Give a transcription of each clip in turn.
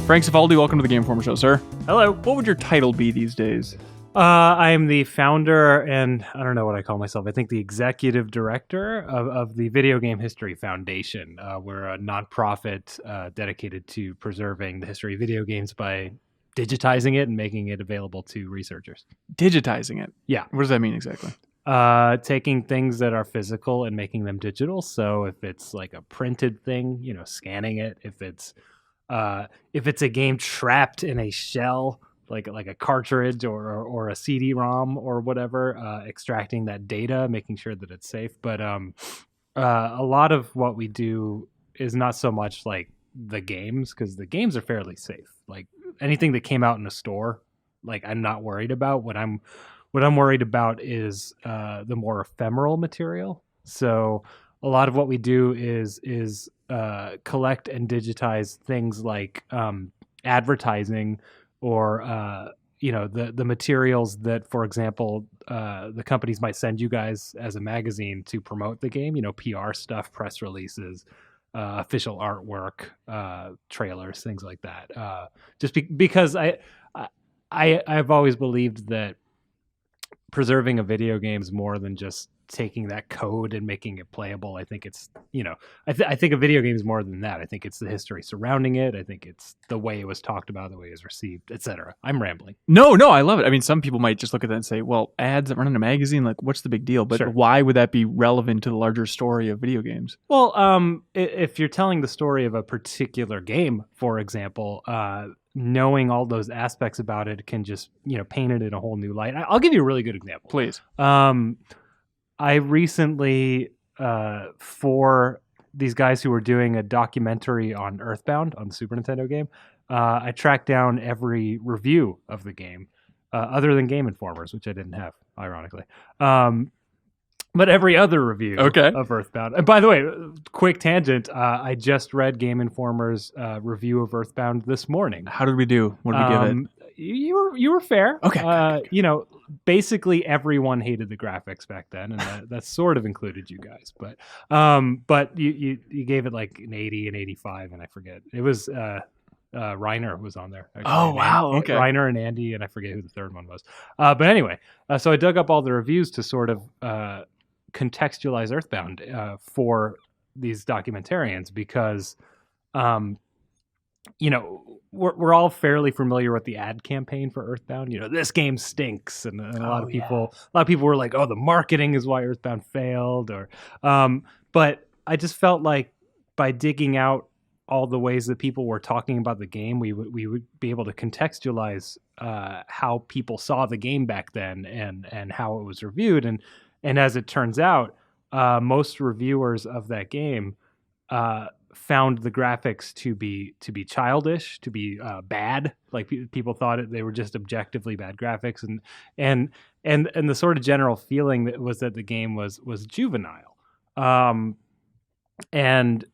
Frank Cifaldi, welcome to the Game Informer Show, sir. Hello. What would your title be these days? I am the founder and I don't know what I call myself. I think the executive director of the Video Game History Foundation. We're a nonprofit dedicated to preserving the history of video games by digitizing it and making it available to researchers. Digitizing it? Yeah. What does that mean exactly? Taking things that are physical and making them digital. So if it's like a printed thing, scanning it. If it's a game trapped in a shell, like a cartridge or a CD-ROM or whatever, extracting that data, making sure that it's safe. But a lot of what we do is not so much like the games, because the games are fairly safe. Like anything that came out in a store, like I'm not worried about. What I'm worried about is the more ephemeral material. So a lot of what we do is collect and digitize things like advertising or the materials that, for example, the companies might send you guys as a magazine to promote the game. PR stuff, press releases, official artwork, trailers, things like that. Because I've always believed that preserving a video game is more than just taking that code and making it playable. I think it's, I think a video game is more than that. I think it's the history surrounding it. I think it's the way it was talked about, the way it was received, etc. I'm rambling. No, I love it. I mean, some people might just look at that and say, well, ads that run in a magazine, like what's the big deal? But Sure. Why would that be relevant to the larger story of video games? Well, if you're telling the story of a particular game, for example, knowing all those aspects about it can just, paint it in a whole new light. I'll give you a really good example. Please. I recently, for these guys who were doing a documentary on Earthbound on the Super Nintendo game, I tracked down every review of the game, other than Game Informer's, which I didn't have, ironically. But every other review of Earthbound. And by the way, quick tangent, I just read Game Informer's review of Earthbound this morning. How did we do? What did we give it? You were fair. Okay. Basically everyone hated the graphics back then, and that sort of included you guys. But you gave it like an 80 and 85, and I forget. It was Reiner was on there. Actually. Oh, wow. Okay. Reiner and Andy, and I forget who the third one was. But anyway, so I dug up all the reviews to sort of contextualize Earthbound for these documentarians, because we're all fairly familiar with the ad campaign for Earthbound. This game stinks, and a lot of people were like, "Oh, the marketing is why Earthbound failed." But I just felt like by digging out all the ways that people were talking about the game, we would be able to contextualize how people saw the game back then and how it was reviewed. And as it turns out, most reviewers of that game found the graphics to be childish, to be bad. Like people thought they were just objectively bad graphics, and the sort of general feeling that was that the game was juvenile. And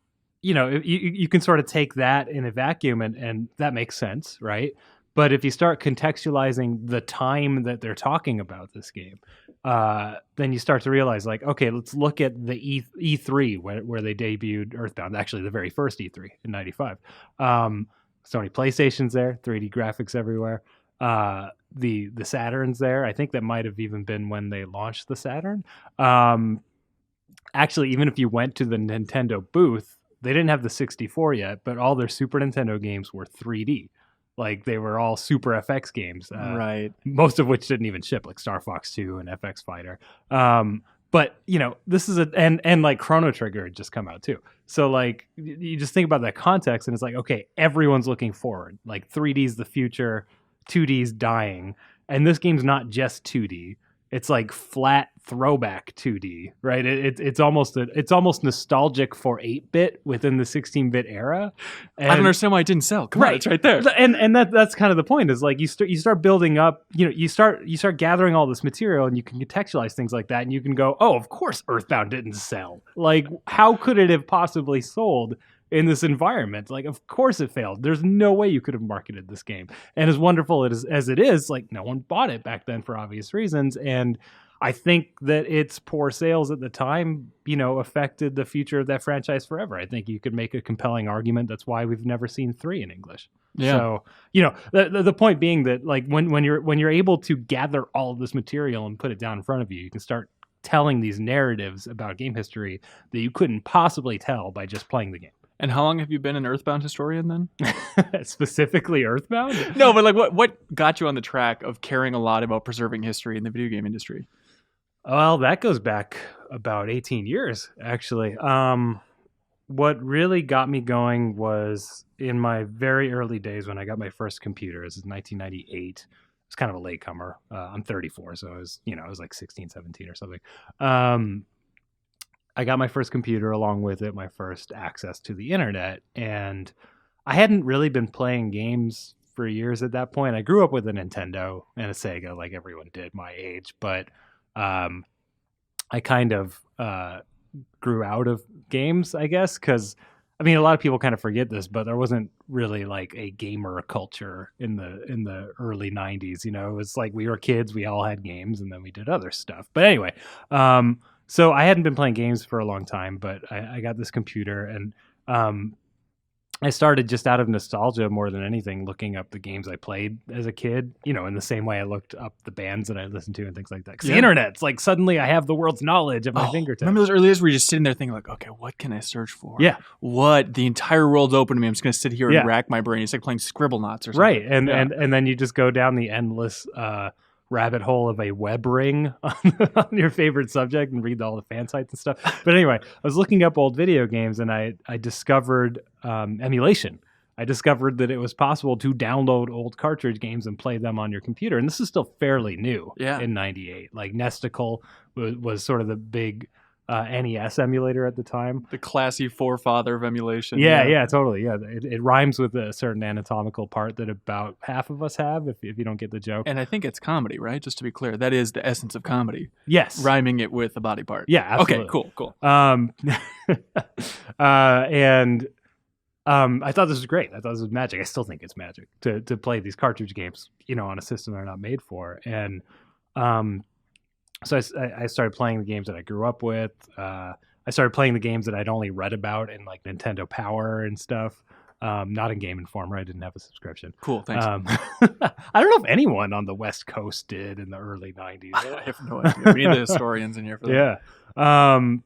you can sort of take that in a vacuum, and that makes sense, right? But if you start contextualizing the time that they're talking about this game, then you start to realize, like, okay, let's look at the E3 where they debuted Earthbound. Actually, the very first E3 in '95. Sony PlayStation's there, 3D graphics everywhere. The Saturn's there. I think that might have even been when they launched the Saturn. Actually, even if you went to the Nintendo booth, they didn't have the 64 yet, but all their Super Nintendo games were 3D. Like they were all Super FX games, right? Most of which didn't even ship, like Star Fox 2 and FX Fighter. But this is and like Chrono Trigger had just come out too. So like you just think about that context, and it's like, okay, everyone's looking forward. Like 3D's the future, 2D's dying, and this game's not just 2D. It's like flat throwback 2D, right? It's almost nostalgic for 8-bit within the 16-bit era. And I don't understand why it didn't sell. Come on, it's right there. And that's kind of the point. Is like you start building up. You start gathering all this material, and you can contextualize things like that, and you can go, oh, of course, Earthbound didn't sell. Like, how could it have possibly sold in this environment? Like, of course it failed. There's no way you could have marketed this game. And as wonderful as it is, like, no one bought it back then for obvious reasons. And I think that its poor sales at the time, affected the future of that franchise forever. I think you could make a compelling argument that's why we've never seen 3 in English. Yeah. So, the point being that like when you're able to gather all of this material and put it down in front of you, you can start telling these narratives about game history that you couldn't possibly tell by just playing the game. And how long have you been an Earthbound historian then? Specifically Earthbound? No, but like what got you on the track of caring a lot about preserving history in the video game industry? Well, that goes back about 18 years, actually. What really got me going was in my very early days when I got my first computer. This is 1998. I was kind of a latecomer. I'm 34, so I was like 16, 17 or something. I got my first computer, along with it, my first access to the internet. And I hadn't really been playing games for years at that point. I grew up with a Nintendo and a Sega, like everyone did my age. But I kind of grew out of games, I guess, because a lot of people kind of forget this, but there wasn't really like a gamer culture in the early 90s. It was like we were kids, we all had games, and then we did other stuff. But anyway, so I hadn't been playing games for a long time, but I got this computer, and I started just out of nostalgia more than anything, looking up the games I played as a kid, in the same way I looked up the bands that I listened to and things like that. Because the internet's like, suddenly I have the world's knowledge at my fingertips. Remember those early days where you're just sitting there thinking like, okay, what can I search for? Yeah. What? The entire world's open to me. I'm just going to sit here and rack my brain. It's like playing Scribblenauts or something. Right. And then you just go down the endless rabbit hole of a web ring on your favorite subject and read all the fan sites and stuff. But anyway, I was looking up old video games, and I discovered emulation. I discovered that it was possible to download old cartridge games and play them on your computer. And this is still fairly new in 98. Like Nesticle was sort of the big NES emulator at the time. The classy forefather of emulation. Yeah, totally. Yeah, it rhymes with a certain anatomical part that about half of us have, if you don't get the joke. And I think it's comedy, right? Just to be clear, that is the essence of comedy. Yes. Rhyming it with a body part. Yeah, absolutely. Okay, cool. And I thought this was great. I thought this was magic. I still think it's magic to play these cartridge games, on a system they're not made for. And so I started playing the games that I grew up with. I started playing the games that I'd only read about in like Nintendo Power and stuff. Not in Game Informer. I didn't have a subscription. Cool, thanks. I don't know if anyone on the West Coast did in the early 90s. I have no idea. We need the historians in here for that. Yeah.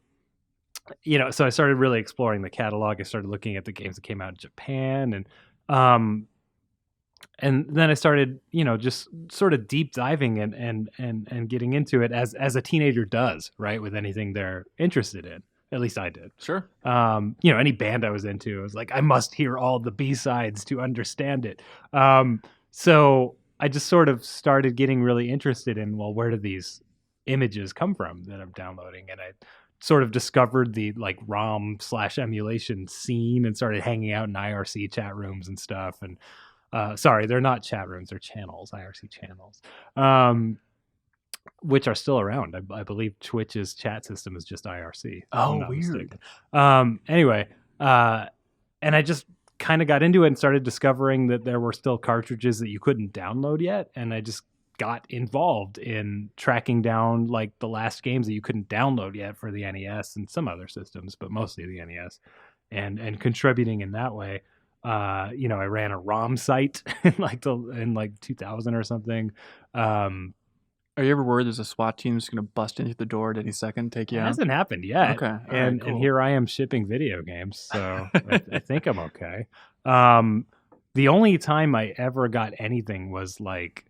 So I started really exploring the catalog. I started looking at the games that came out in Japan, and then I started, just sort of deep diving and getting into it as a teenager does, right? With anything they're interested in. At least I did. Sure. Any band I was into, I was like, I must hear all the B-sides to understand it. So I just sort of started getting really interested in, well, where do these images come from that I'm downloading? And I sort of discovered the like ROM/emulation scene and started hanging out in IRC chat rooms and stuff. And sorry, they're not chat rooms, they're channels, IRC channels, which are still around. I believe Twitch's chat system is just IRC. Oh, weird. Anyway, and I just kind of got into it and started discovering that there were still cartridges that you couldn't download yet. And I just got involved in tracking down like the last games that you couldn't download yet for the NES and some other systems, but mostly the NES, and contributing in that way. I ran a ROM site in like 2000 or something. Are you ever worried there's a SWAT team that's going to bust in through the door at any second, take you out? It hasn't happened yet. Okay. And here I am shipping video games, so I think I'm okay. The only time I ever got anything was like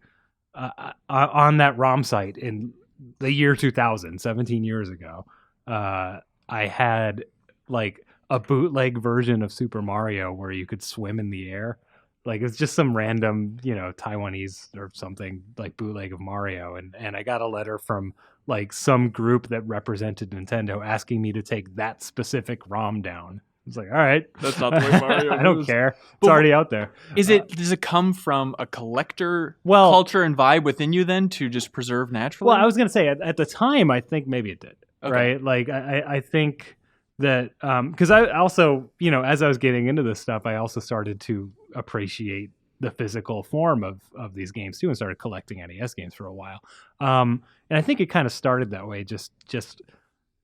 on that ROM site in the year 2000, 17 years ago. I had like a bootleg version of Super Mario where you could swim in the air. Like it's just some random, Taiwanese or something like bootleg of Mario. And I got a letter from like some group that represented Nintendo asking me to take that specific ROM down. It's like, all right. That's not the way Mario I don't care. It's already out there. Does it come from a collector culture and vibe within you then to just preserve naturally? Well, I was going to say at the time, I think maybe it did. Okay. Right? Like I think that because I also, as I was getting into this stuff, I also started to appreciate the physical form of these games too, and started collecting NES games for a while. And I think it kind of started that way. Just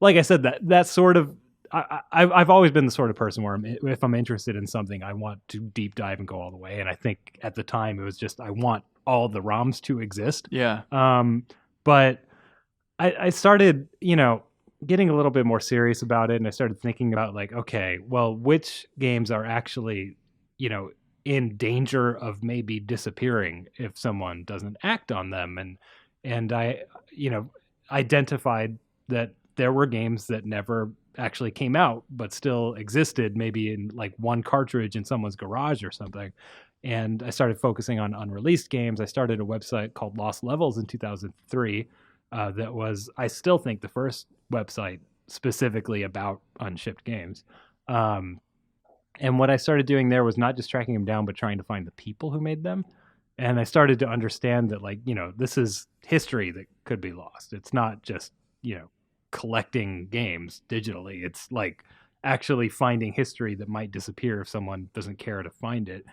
like I said, that sort of. I've always been the sort of person where if I'm interested in something, I want to deep dive and go all the way. And I think at the time it was just I want all the ROMs to exist. Yeah. But I started, getting a little bit more serious about it, and I started thinking about like, okay, well, which games are actually, in danger of maybe disappearing if someone doesn't act on them, and I, identified that there were games that never actually came out but still existed, maybe in like one cartridge in someone's garage or something. And I started focusing on unreleased games. I started a website called Lost Levels in 2003 that was, I still think, the first website specifically about unshipped games. And what I started doing there was not just tracking them down, but trying to find the people who made them. And I started to understand that, like, this is history that could be lost. It's not just, collecting games digitally. It's like actually finding history that might disappear if someone doesn't care to find it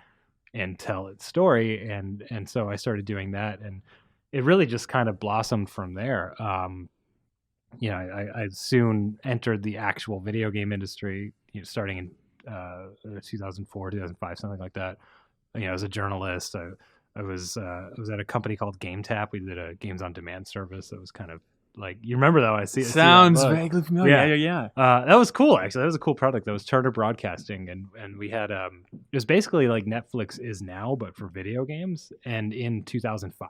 and tell its story. And so I started doing that, and it really just kind of blossomed from there. I soon entered the actual video game industry, starting in 2004, 2005, something like that. As a journalist, I was at a company called GameTap. We did a games on demand service that was kind of like, you remember that? I see. Sounds vaguely familiar. Yeah. That was cool, actually. That was a cool product. That was Charter Broadcasting, and we had it was basically like Netflix is now, but for video games, and in 2005.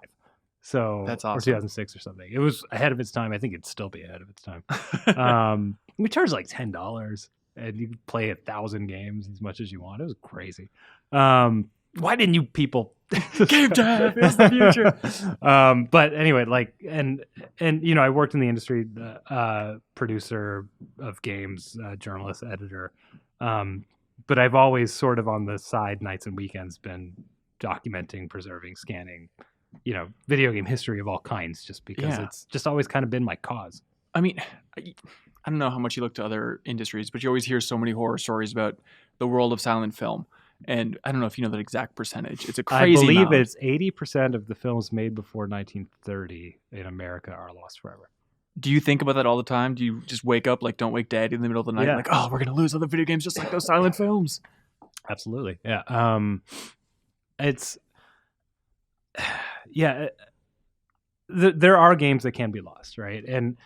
So that's awesome. Or 2006 or something. It was ahead of its time. I think it'd still be ahead of its time. We charged like $10, and you could play 1,000 games as much as you want. It was crazy. Why didn't you people? Game time is the future. But anyway, like, and I worked in the industry, producer of games, journalist, editor. But I've always sort of on the side, nights and weekends, been documenting, preserving, scanning, video game history of all kinds, just because it's just always kind of been my cause. I mean, I don't know how much you look to other industries, but you always hear so many horror stories about the world of silent film. And I don't know if you know that exact percentage. It's a crazy amount. I believe it's 80% of the films made before 1930 in America are lost forever. Do you think about that all the time? Do you just wake up, like, don't wake daddy in the middle of the night? Like, oh, we're going to lose other video games just like those silent films. Absolutely. Yeah. There are games that can be lost, right? And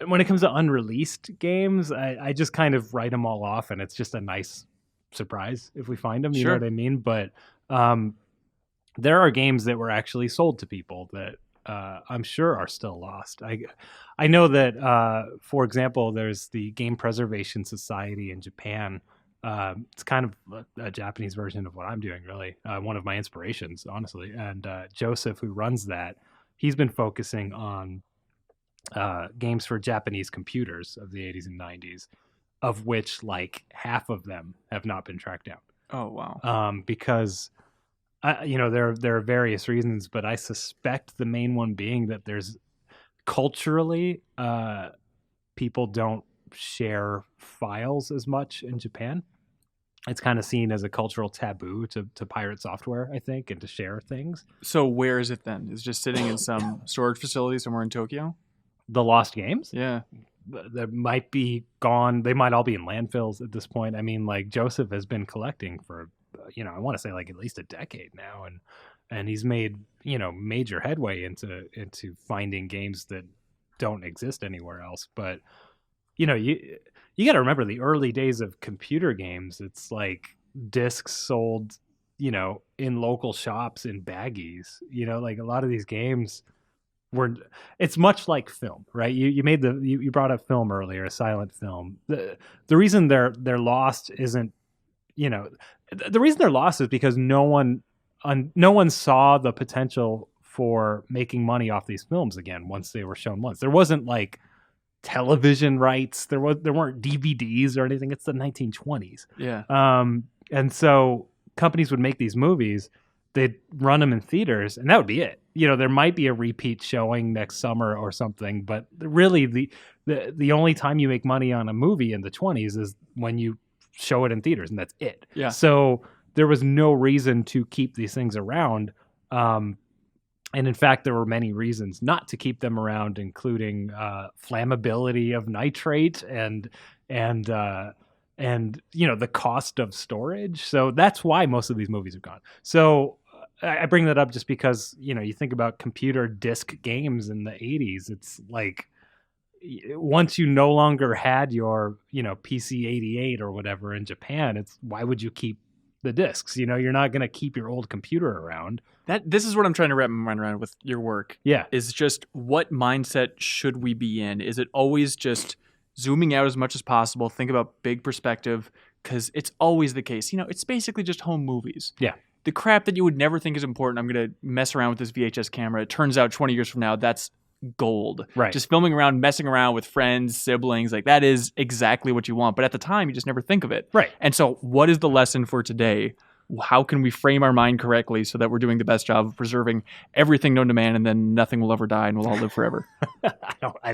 when it comes to unreleased games, I just kind of write them all off, and it's just a nice surprise if we find them. You know what I mean? But there are games that were actually sold to people that I'm sure are still lost. I know that, for example, there's the Game Preservation Society in Japan. It's kind of a Japanese version of what I'm doing, really. One of my inspirations, honestly. And Joseph, who runs that, he's been focusing on games for Japanese computers of the 80s and 90s, of which like half of them have not been tracked down. Oh, wow. Because there are various reasons, but I suspect the main one being that there's culturally people don't share files as much in Japan. It's kind of seen as a cultural taboo to pirate software, I think, and to share things. So where is it then? Is it just sitting in some storage facility somewhere in Tokyo? The lost games? Yeah. That might be gone. They might all be in landfills at this point. I mean, like, Joseph has been collecting for, I want to say like at least a decade now, and he's made, major headway into finding games that don't exist anywhere else. But you got to remember the early days of computer games. It's like discs sold, in local shops in baggies. Like a lot of these games it's much like film, right? You brought up film earlier, a silent film. The reason they're lost isn't, the reason they're lost is because no one saw the potential for making money off these films again once they were shown once. There wasn't like television rights. There weren't DVDs or anything. It's the 1920s. Yeah. And so companies would make these movies. They'd run them in theaters, and that would be it. There might be a repeat showing next summer or something, but really the only time you make money on a movie in the 20s is when you show it in theaters, and that's it. Yeah. So there was no reason to keep these things around. And in fact, there were many reasons not to keep them around, including flammability of nitrate and the cost of storage. So that's why most of these movies are gone. So I bring that up just because you think about computer disc games in the 80s. It's like once you no longer had your PC 88 or whatever in Japan, it's why would you keep the discs? You're not going to keep your old computer around. This is what I'm trying to wrap my mind around with your work. Yeah. Is just what mindset should we be in? Is it always just zooming out as much as possible, think about big perspective? Because it's always the case. It's basically just home movies. Yeah. The crap that you would never think is important, I'm going to mess around with this VHS camera. It turns out 20 years from now, that's gold. Right. Just filming around, messing around with friends, siblings, like that is exactly what you want. But at the time, you just never think of it. Right. And so what is the lesson for today? How can we frame our mind correctly so that we're doing the best job of preserving everything known to man, and then nothing will ever die and we'll all live forever? I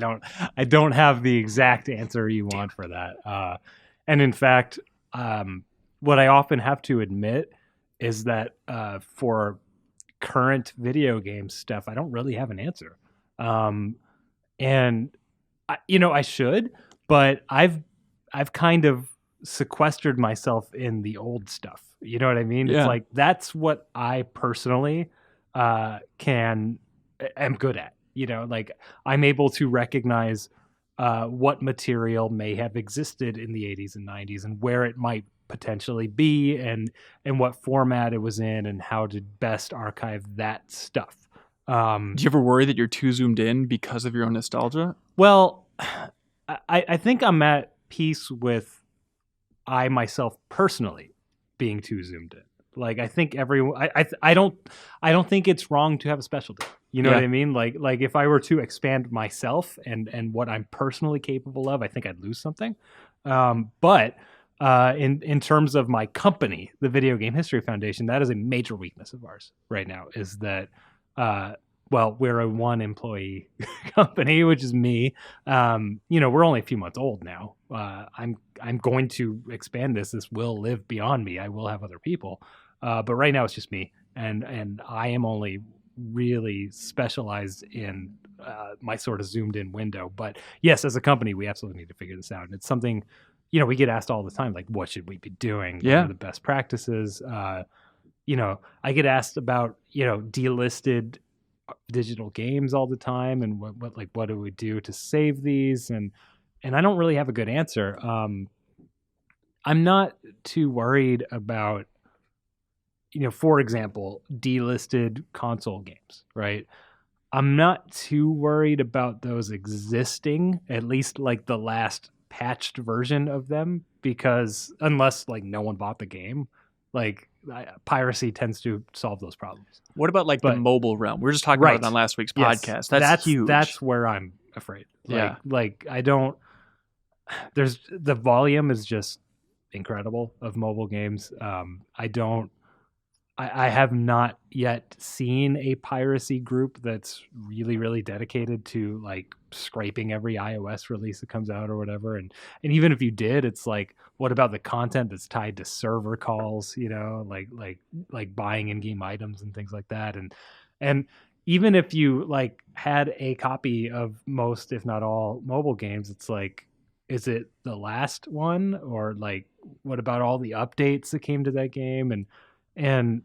don't have the exact answer you want for that. And in fact, what I often have to admit is that for current video game stuff, I don't really have an answer. And I should, but I've kind of sequestered myself in the old stuff. You know what I mean? Yeah. It's like that's what I personally am good at. Like I'm able to recognize what material may have existed in the 80s and 90s and where it might potentially be and what format it was in and how to best archive that stuff. Do you ever worry that you're too zoomed in because of your own nostalgia? Well, I think I'm at peace with I myself personally being too zoomed in. Like I think everyone, I don't think it's wrong to have a specialty. You know what I mean? Like if I were to expand myself and what I'm personally capable of, I think I'd lose something. But in terms of my company, the Video Game History Foundation, that is a major weakness of ours right now. Is that we're a one employee company, which is me. We're only a few months old now. I'm going to expand this. This will live beyond me. I will have other people. But right now it's just me. And I am only really specialized in my sort of zoomed in window. But yes, as a company, we absolutely need to figure this out. And it's something, we get asked all the time, like, what should we be doing? Yeah. What are the best practices? I get asked about, delisted digital games all the time and what do we do to save these? And I don't really have a good answer. I'm not too worried about, for example, delisted console games, right? I'm not too worried about those existing, at least like the last patched version of them, because unless like no one bought the game, like piracy tends to solve those problems. What about the mobile realm? We were just talking about it on last week's podcast. That's huge. That's where I'm afraid. Yeah. Like I don't. There's the volume is just incredible of mobile games. I have not yet seen a piracy group that's really, really dedicated to like scraping every iOS release that comes out or whatever. And even if you did, it's like, what about the content that's tied to server calls, like buying in-game items and things like that. And even if you like had a copy of most, if not all mobile games, it's like, is it the last one? Or like, what about all the updates that came to that game? And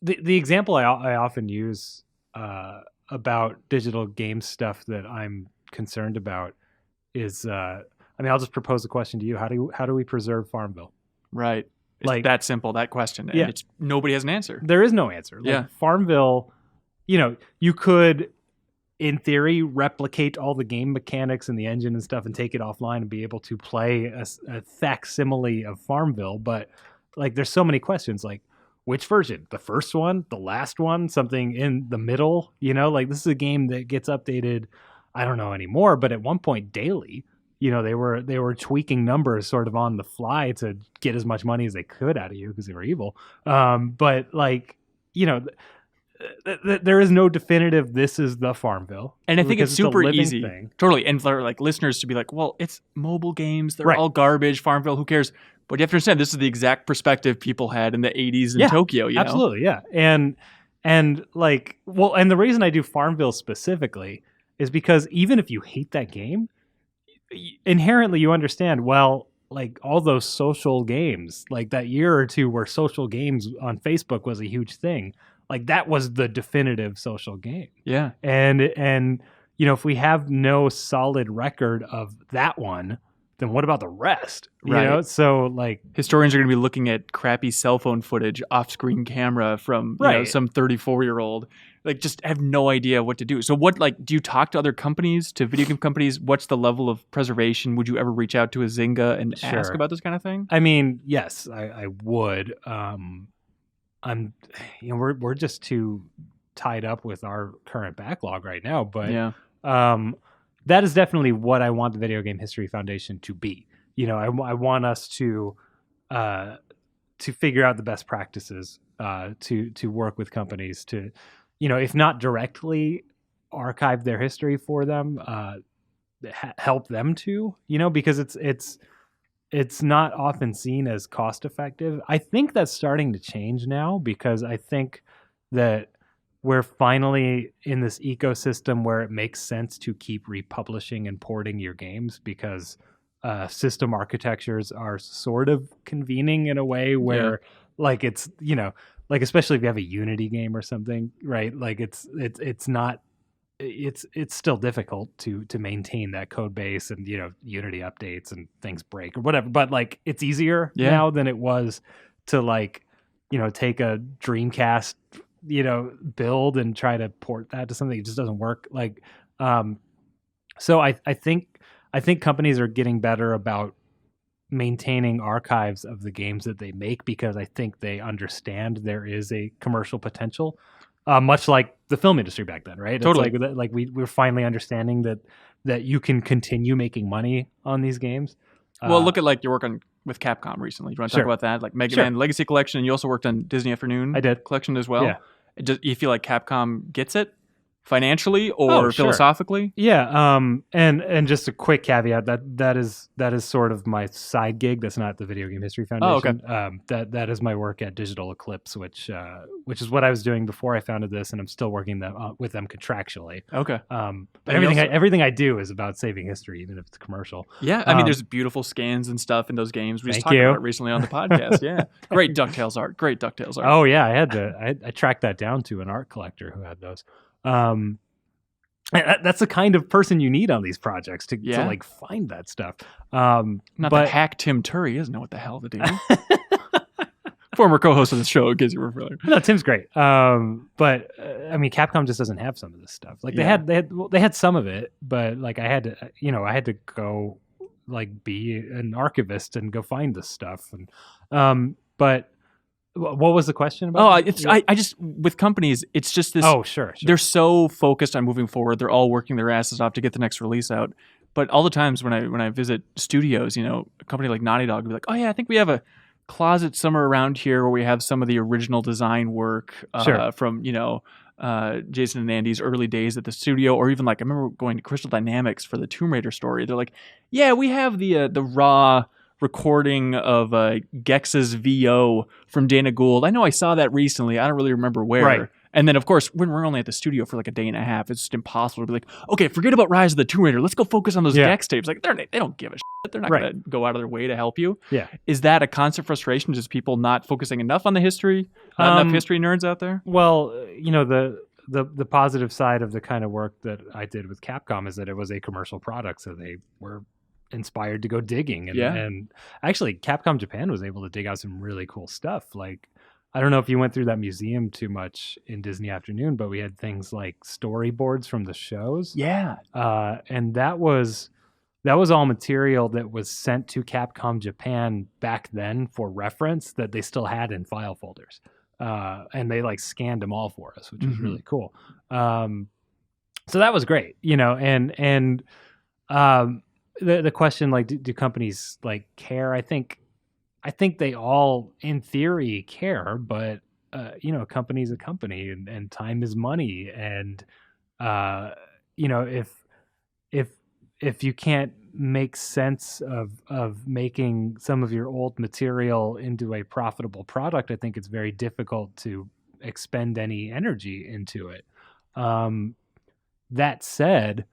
the example I often use about digital game stuff that I'm concerned about is, I'll just propose a question to you. How do we preserve Farmville? Right. It's like that simple, that question. And nobody has an answer. There is no answer. Like Farmville, you could, in theory, replicate all the game mechanics and the engine and stuff and take it offline and be able to play a facsimile of Farmville. But like, there's so many questions, like, which version? The first one? The last one? Something in the middle? Like this is a game that gets updated, I don't know anymore, but at one point daily. They were tweaking numbers sort of on the fly to get as much money as they could out of you because they were evil. But like, there is no definitive, this is the Farmville. And I think it's super easy. Thing. Totally. And for like listeners to be like, well, it's mobile games. They're all garbage. Farmville, who cares? But you have to understand, this is the exact perspective people had in the 80s in Yeah, Tokyo, you know? Absolutely, yeah. And like, well, and the reason I do Farmville specifically is because even if you hate that game, inherently you understand, well, like all those social games, like that year or two where social games on Facebook was a huge thing, like that was the definitive social game. Yeah. And you know, if we have no solid record of that one, then what about the rest? You Right. know, so like Historians are going to be looking at crappy cell phone footage, off-screen camera from you know, Right. some 34-year-old, like just have no idea what to do. So what, like, do you talk to other companies, to video game companies? What's the level of preservation? Would you ever reach out to a Zynga and ask Sure. about this kind of thing? I mean, yes, I would. I'm, you know, we're just too tied up with our current backlog right now, but Yeah. that is definitely what I want the Video Game History Foundation to be. You know, I want us to figure out the best practices, to work with companies to, you know, if not directly archive their history for them, help them to, you know, because it's not often seen as cost effective. I think that's starting to change now because I think that we're finally in this ecosystem where it makes sense to keep republishing and porting your games because system architectures are sort of convening in a way where like it's, you know, like especially if you have a Unity game or something, right? Like it's not it's still difficult to maintain that code base, and you know, Unity updates and things break or whatever, but like it's easier now than it was to, like, you know, take a Dreamcast, you know, build and try to port that to something. It just doesn't work. Like so I think companies are getting better about maintaining archives of the games that they make because I think they understand there is a commercial potential. Much like the film industry back then, right? Totally. It's like we're finally understanding that you can continue making money on these games. Well, look at like your work with Capcom recently. Do you want to talk about that? Like Mega Man Legacy Collection, and you also worked on Disney Afternoon I did. Collection as well. Yeah. You feel like Capcom gets it financially or philosophically? Yeah. And just a quick caveat that is sort of my side gig. That's not the Video Game History Foundation. That is my work at Digital Eclipse, which is what I was doing before I founded this, and I'm still working with them contractually. Okay. But everything I do is about saving history, even if it's commercial. Yeah. I mean, there's beautiful scans and stuff in those games. We just talked about it recently on the podcast. Yeah. Great DuckTales art. Oh yeah, I tracked that down to an art collector who had those. That's the kind of person you need on these projects to like find that stuff. Not the hack Tim Turry. He doesn't know what the hell to do. Former co-host of the show, in case you were familiar. No, Tim's great. But I mean, Capcom just doesn't have some of this stuff. Like they had some of it, but like I had to go like be an archivist and go find this stuff. And but what was the question about? I just, with companies, it's just this. Oh, sure. They're so focused on moving forward. They're all working their asses off to get the next release out. But all the times when I visit studios, you know, a company like Naughty Dog will be like, oh yeah, I think we have a closet somewhere around here where we have some of the original design work from, you know, Jason and Andy's early days at the studio, or even like I remember going to Crystal Dynamics for the Tomb Raider story. They're like, yeah, we have the raw recording of Gex's VO from Dana Gould. I know I saw that recently. I don't really remember where. Right. And then, of course, when we're only at the studio for like a day and a half, it's just impossible to be like, okay, forget about Rise of the Tomb Raider. Let's go focus on those Gex tapes. Like, they don't give a shit. They're not going to go out of their way to help you. Yeah. Is that a constant frustration? Just people not focusing enough on the history? Not enough history nerds out there? Well, you know, the positive side of the kind of work that I did with Capcom is that it was a commercial product, so they were inspired to go digging. And actually, Capcom Japan was able to dig out some really cool stuff. Like, I don't know if you went through that museum too much in Disney Afternoon, but we had things like storyboards from the shows. Yeah. And that was all material that was sent to Capcom Japan back then for reference that they still had in file folders. And they like scanned them all for us, which was really cool. So that was great, you know, and the question, like, do companies like care? I think they all, in theory, care, but you know, a company's a company, and time is money, and you know, if if you can't make sense of making some of your old material into a profitable product, I think it's very difficult to expend any energy into it. That said,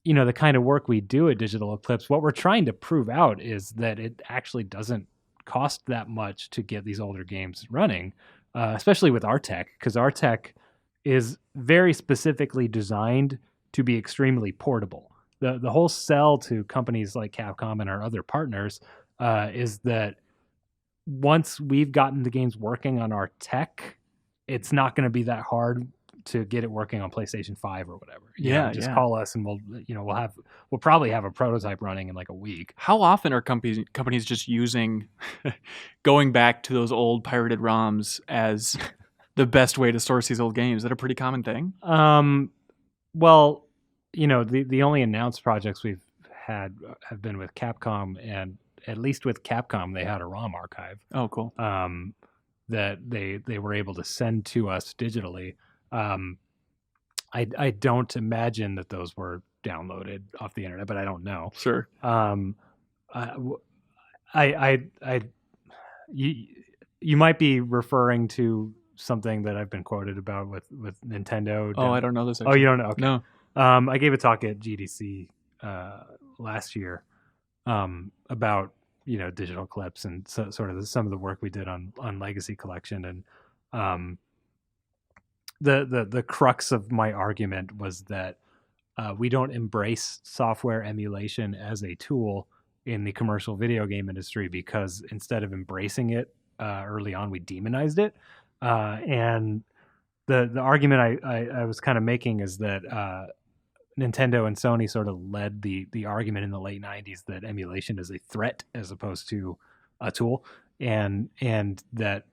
the kind of work we do at Digital Eclipse, what we're trying to prove out is that it actually doesn't cost that much to get these older games running, especially with our tech, because our tech is very specifically designed to be extremely portable. The whole sell to companies like Capcom and our other partners is that once we've gotten the games working on our tech, it's not going to be that hard to get it working on PlayStation 5 or whatever. Just call us and we'll probably have a prototype running in like a week. How often are companies just using going back to those old pirated ROMs as the best way to source these old games? Is that a pretty common thing? Well, the only announced projects we've had have been with Capcom, and at least with Capcom, they had a ROM archive. Oh, cool. That they were able to send to us digitally. I don't imagine that those were downloaded off the internet, but I don't know. Sure. You might be referring to something that I've been quoted about with Nintendo. Oh, I don't know this. Actually. Oh, you don't know? Okay. No. I gave a talk at GDC last year about Digital Eclipse and sort of some of the work we did on Legacy Collection, and the crux of my argument was that we don't embrace software emulation as a tool in the commercial video game industry, because instead of embracing it early on, we demonized it. And the argument I was kind of making is that Nintendo and Sony sort of led the argument in the late 90s that emulation is a threat as opposed to a tool, and that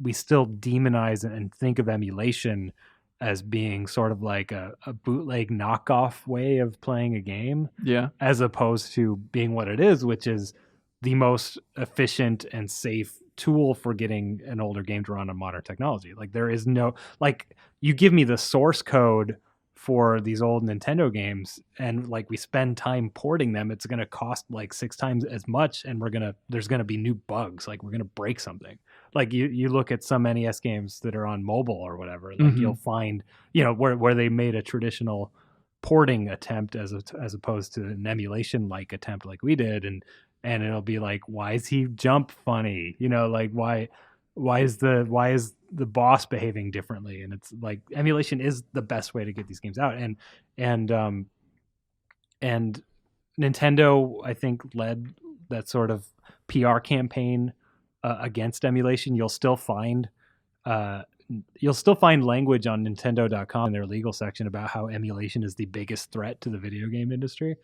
we still demonize and think of emulation as being sort of like a bootleg knockoff way of playing a game, as opposed to being what it is, which is the most efficient and safe tool for getting an older game to run on modern technology. Like, there is no, like, you give me the source code for these old Nintendo games, and like we spend time porting them, it's going to cost like 6 times as much, and there's going to be new bugs. Like, we're going to break something. Like, you look at some NES games that are on mobile or whatever, like you'll find, where they made a traditional porting attempt as opposed to an emulation like attempt like we did, and it'll be like, why is he jump funny? Like, why is the boss behaving differently? And it's like, emulation is the best way to get these games out. And Nintendo, I think, led that sort of PR campaign against emulation. You'll still find language on Nintendo.com in their legal section about how emulation is the biggest threat to the video game industry.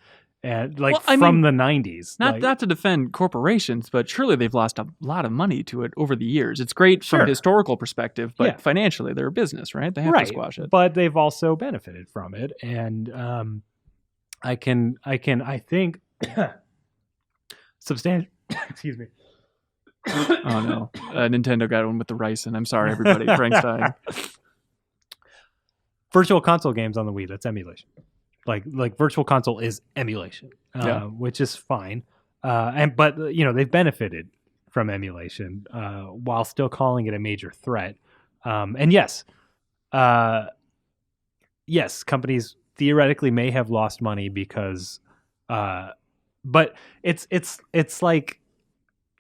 And the 90s. Not to defend corporations, but surely they've lost a lot of money to it over the years. It's great from a historical perspective, but financially they're a business, right? They have to squash it. But they've also benefited from it. And I think substantial excuse me. Oh no. Nintendo got one with the rice, and I'm sorry everybody. Frank's dying. Virtual console games on the Wii, that's emulation. Like Virtual Console is emulation, which is fine. But they've benefited from emulation while still calling it a major threat. And yes, companies theoretically may have lost money because, but it's like,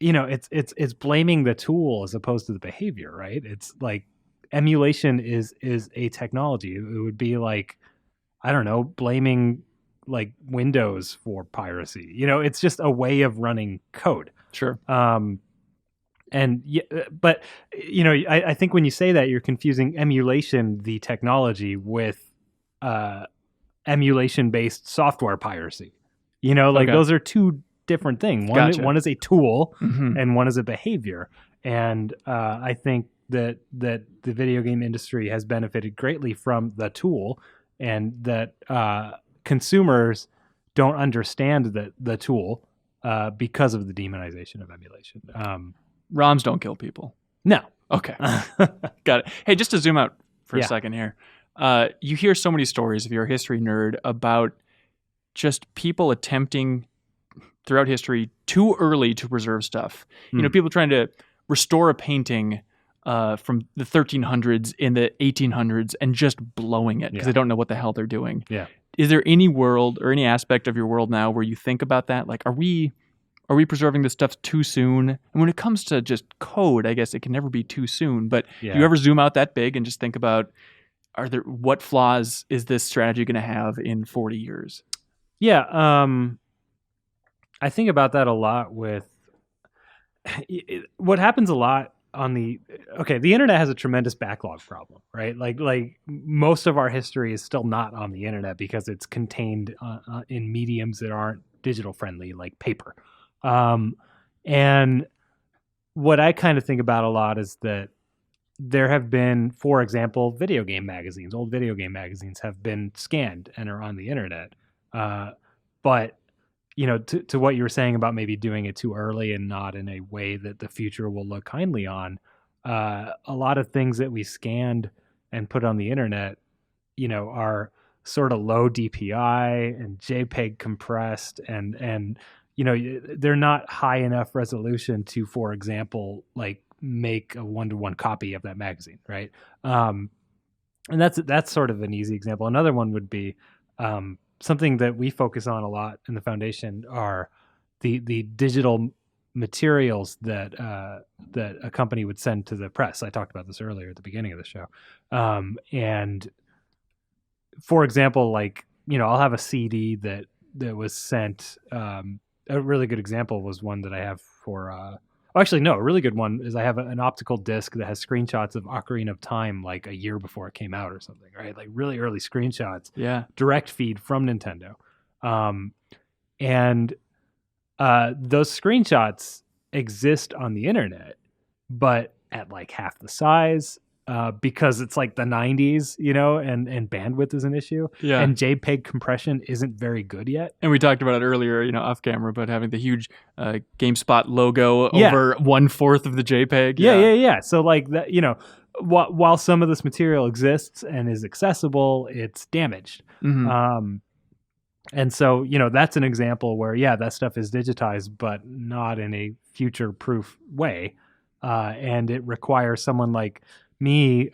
it's blaming the tool as opposed to the behavior, right? It's like, emulation is a technology. It would be like, I don't know, blaming like Windows for piracy. It's just a way of running code. Sure. I think when you say that, you're confusing emulation, the technology, with emulation-based software piracy. Those are two different things. One is a tool, and one is a behavior. And I think that the video game industry has benefited greatly from the tool, and that consumers don't understand the tool because of the demonization of emulation. ROMs don't kill people. No. Okay. Got it. Hey, just to zoom out for a second here. You hear so many stories, if you're a history nerd, about just people attempting throughout history too early to preserve stuff. People trying to restore a painting from the 1300s in the 1800s and just blowing it because they don't know what the hell they're doing. Yeah. Is there any world or any aspect of your world now where you think about that? Like, are we preserving this stuff too soon? And when it comes to just code, I guess it can never be too soon. But do you ever zoom out that big and just think about, what flaws is this strategy going to have in 40 years? Yeah. I think about that a lot with what happens a lot the internet has a tremendous backlog problem, right? Like most of our history is still not on the internet because it's contained in mediums that aren't digital friendly, like paper. And what I kind of think about a lot is that there have been, for example, old video game magazines have been scanned and are on the internet. But to what you were saying about maybe doing it too early and not in a way that the future will look kindly on, a lot of things that we scanned and put on the internet, are sort of low DPI and JPEG compressed and they're not high enough resolution to, for example, like make a 1-to-1 copy of that magazine, right? And that's sort of an easy example. Another one would be something that we focus on a lot in the foundation are the digital materials that a company would send to the press. I talked about this earlier at the beginning of the show. And for example, like, I'll have a CD that was sent. A really good example was one that I have for, a really good one is I have an optical disc that has screenshots of Ocarina of Time like a year before it came out or something, right? Like really early screenshots. Yeah. Direct feed from Nintendo. And those screenshots exist on the internet, but at like half the size because it's like the 90s, and bandwidth is an issue. Yeah. And JPEG compression isn't very good yet. And we talked about it earlier, off camera, but having the huge GameSpot logo over 1/4 of the JPEG. Yeah. So like that, while some of this material exists and is accessible, it's damaged. Mm-hmm. And so, that's an example where, that stuff is digitized, but not in a future-proof way. And it requires someone like me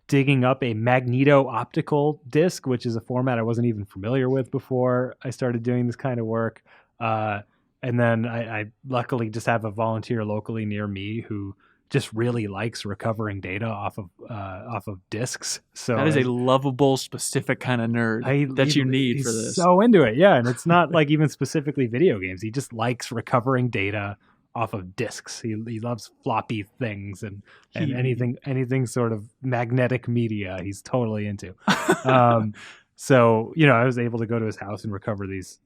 digging up a magneto-optical disc, which is a format I wasn't even familiar with before I started doing this kind of work. And then I luckily just have a volunteer locally near me who just really likes recovering data off of discs. So that is a lovable, specific kind of nerd that you need for this. So into it, yeah. And it's not like even specifically video games. He just likes recovering data off of discs. He loves floppy things and anything sort of magnetic media. He's totally into. So I was able to go to his house and recover these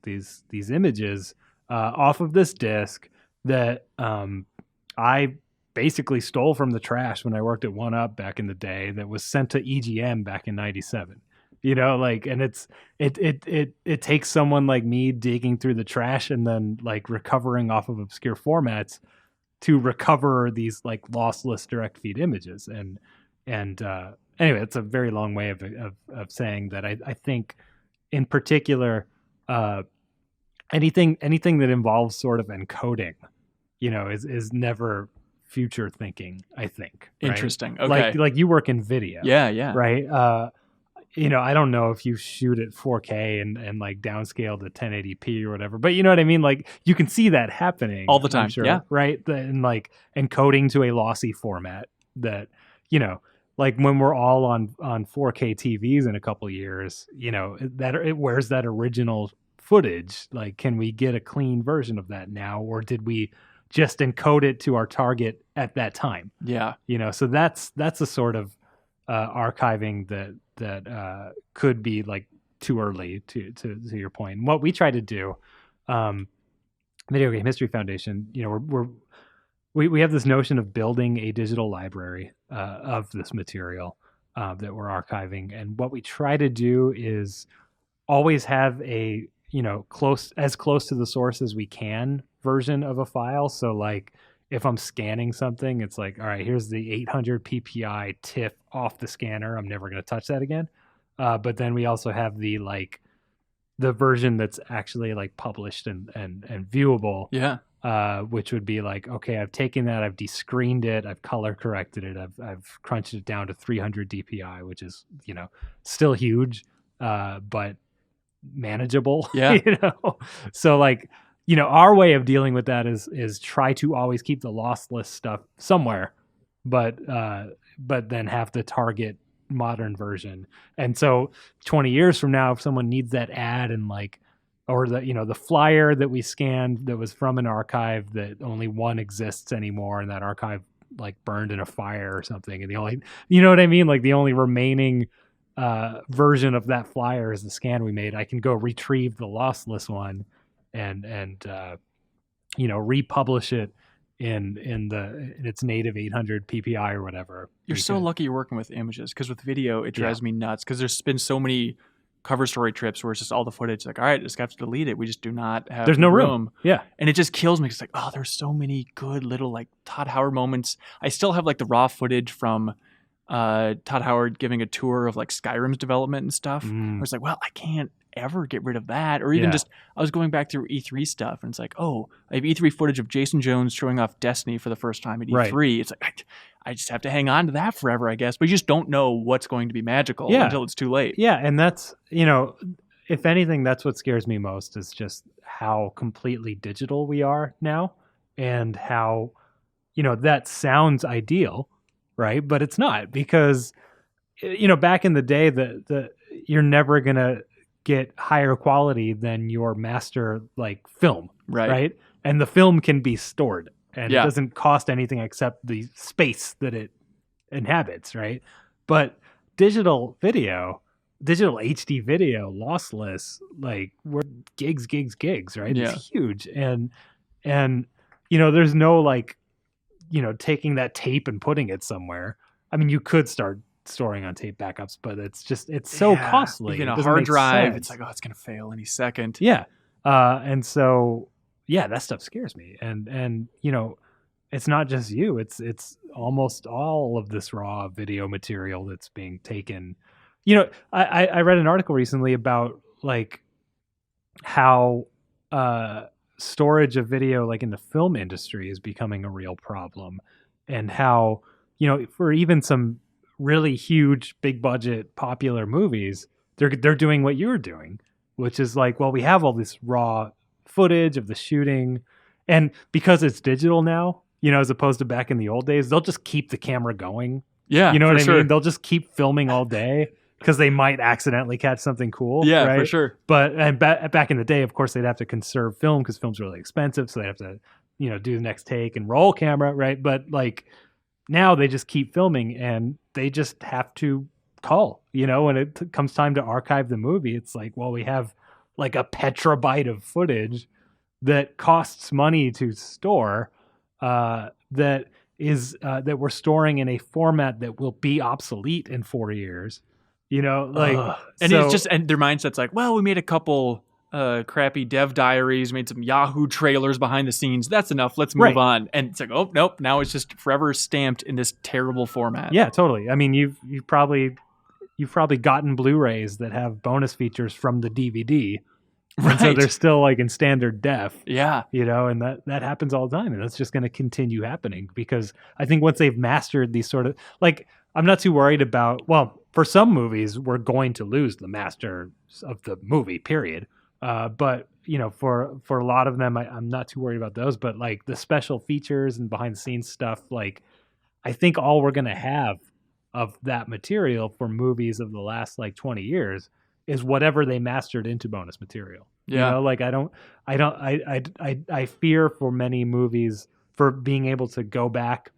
images off of this disc that I basically stole from the trash when I worked at 1UP back in the day. That was sent to EGM back in '97. And it takes someone like me digging through the trash and then like recovering off of obscure formats to recover these like lossless direct feed images. And anyway, it's a very long way of saying that I think in particular, anything that involves sort of encoding, is never future thinking, I think. Right? Interesting. Okay. Like you work in video. Yeah. Right. I don't know if you shoot at 4K and like downscale to 1080p or whatever, but you know what I mean? Like you can see that happening all the time. I'm sure, yeah. Right. And like encoding to a lossy format that, like when we're all on 4K TVs in a couple years, where's that original footage? Like, can we get a clean version of that now? Or did we just encode it to our target at that time? Yeah. So that's a sort of archiving that could be like too early to your point. And what we try to do, Video Game History Foundation, we have this notion of building a digital library of this material that we're archiving. And what we try to do is always have a, close to the source as we can version of a file. So like if I'm scanning something, it's like, all right, here's the 800 PPI TIFF off the scanner. I'm never going to touch that again. But then we also have the like the version that's actually like published and viewable. Yeah. Which would be like, okay, I've taken that, I've descreened it, I've color corrected it, I've crunched it down to 300 DPI, which is, you know, still huge, but manageable. Yeah. You know, so like, you know, our way of dealing with that is try to always keep the lossless stuff somewhere, but then have the target modern version. And so 20 years from now, if someone needs that ad and like, or the, you know, the flyer that we scanned that was from an archive that only one exists anymore, and that archive like burned in a fire or something, and the only, you know what I mean, like the only remaining version of that flyer is the scan we made, I can go retrieve the lossless one and you know, republish it in its native 800 PPI or whatever. You're so lucky you're working with images, because with video it drives me nuts, because there's been so many cover story trips where it's just all the footage, like, all right, just have to delete it. We just do not have there's no room. Yeah. And it just kills me. It's like, oh, there's so many good little like Todd Howard moments. I still have like the raw footage from Todd Howard giving a tour of like Skyrim's development and stuff. Where it's like, well, I can't ever get rid of that. Or even just, I was going back through E3 stuff, and it's like, oh, I have E3 footage of Jason Jones showing off Destiny for the first time at E3. Right. It's like, I just have to hang on to that forever, I guess. But you just don't know what's going to be magical until it's too late. Yeah, and that's, you know, if anything, that's what scares me most, is just how completely digital we are now, and how, you know, that sounds ideal, right? But it's not, because, you know, back in the day, the you're never gonna get higher quality than your master like film, right? And the film can be stored, and it doesn't cost anything except the space that it inhabits, right? But digital HD video, lossless, like, we're gigs, right? Yeah. It's huge. And you know, there's no like, you know, taking that tape and putting it somewhere. I mean, you could start storing on tape backups, but it's so costly. Even a hard drive, it's like, oh, it's gonna fail any second. Yeah. And so that stuff scares me. And you know, it's not just you, it's almost all of this raw video material that's being taken. You know, I read an article recently about like how storage of video like in the film industry is becoming a real problem, and how, you know, for even some really huge, big budget, popular movies, they're doing what you're doing, which is like, well, we have all this raw footage of the shooting, and because it's digital now, you know, as opposed to back in the old days, they'll just keep the camera going. Yeah, you know what I mean? They'll just keep filming all day because they might accidentally catch something cool. Yeah, right? For sure. But back in the day, of course, they'd have to conserve film because film's really expensive, so they have to, you know, do the next take and roll camera, right? But like now they just keep filming, and they just have to call, you know, when it comes time to archive the movie, it's like, well, we have like a petabyte of footage that costs money to store, that we're storing in a format that will be obsolete in 4 years, you know, like, and it's just, and their mindset's like, well, we made a couple crappy dev diaries, made some Yahoo trailers behind the scenes, that's enough, let's move on. And it's like, oh nope, now it's just forever stamped in this terrible format. Yeah, totally. I mean, you've probably gotten Blu-rays that have bonus features from the DVD, right? And so they're still like in standard def. Yeah, you know, and that happens all the time, and that's just going to continue happening, because I think once they've mastered these sort of, like, I'm not too worried about, well, for some movies we're going to lose the master of the movie, period. But you know, for a lot of them, I'm not too worried about those. But like the special features and behind the scenes stuff, like, I think all we're gonna have of that material for movies of the last like 20 years is whatever they mastered into bonus material. Yeah. You know, like I fear for many movies for being able to go back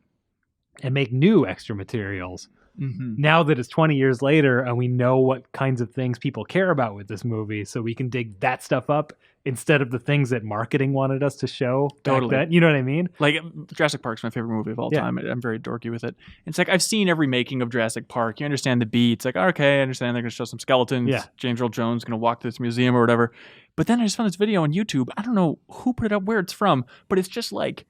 and make new extra materials. Mm-hmm. Now that it's 20 years later and we know what kinds of things people care about with this movie, so we can dig that stuff up instead of the things that marketing wanted us to show. Totally. Back then. You know what I mean? Like, Jurassic Park's my favorite movie of all time. I'm very dorky with it. It's like, I've seen every making of Jurassic Park. You understand the beats. Like, okay, I understand they're going to show some skeletons. Yeah. James Earl Jones is going to walk to this museum or whatever. But then I just found this video on YouTube. I don't know who put it up, where it's from, but it's just like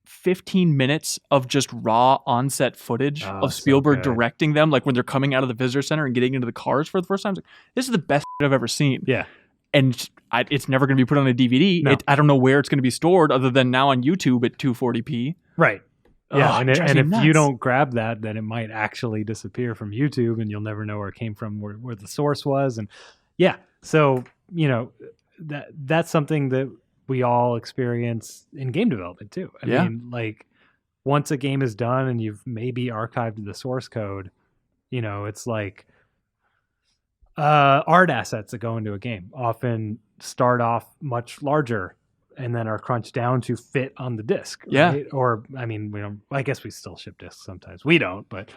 15 minutes of just raw on-set footage of Spielberg directing them, like when they're coming out of the visitor center and getting into the cars for the first time. Like, this is the best I've ever seen. Yeah. and it's never going to be put on a DVD. No. I don't know where it's going to be stored other than now on YouTube at 240p. Right. Yeah, Ugh, and it drives me if you nuts. don't grab that, then it might actually disappear from YouTube, and you'll never know where it came from, where the source was, and yeah. So that's something that we all experience in game development too. I mean, like once a game is done and you've maybe archived the source code, it's like art assets that go into a game often start off much larger and then are crunched down to fit on the disc. Yeah. Right? Or, I mean, we don't, I guess we still ship discs sometimes. We don't, but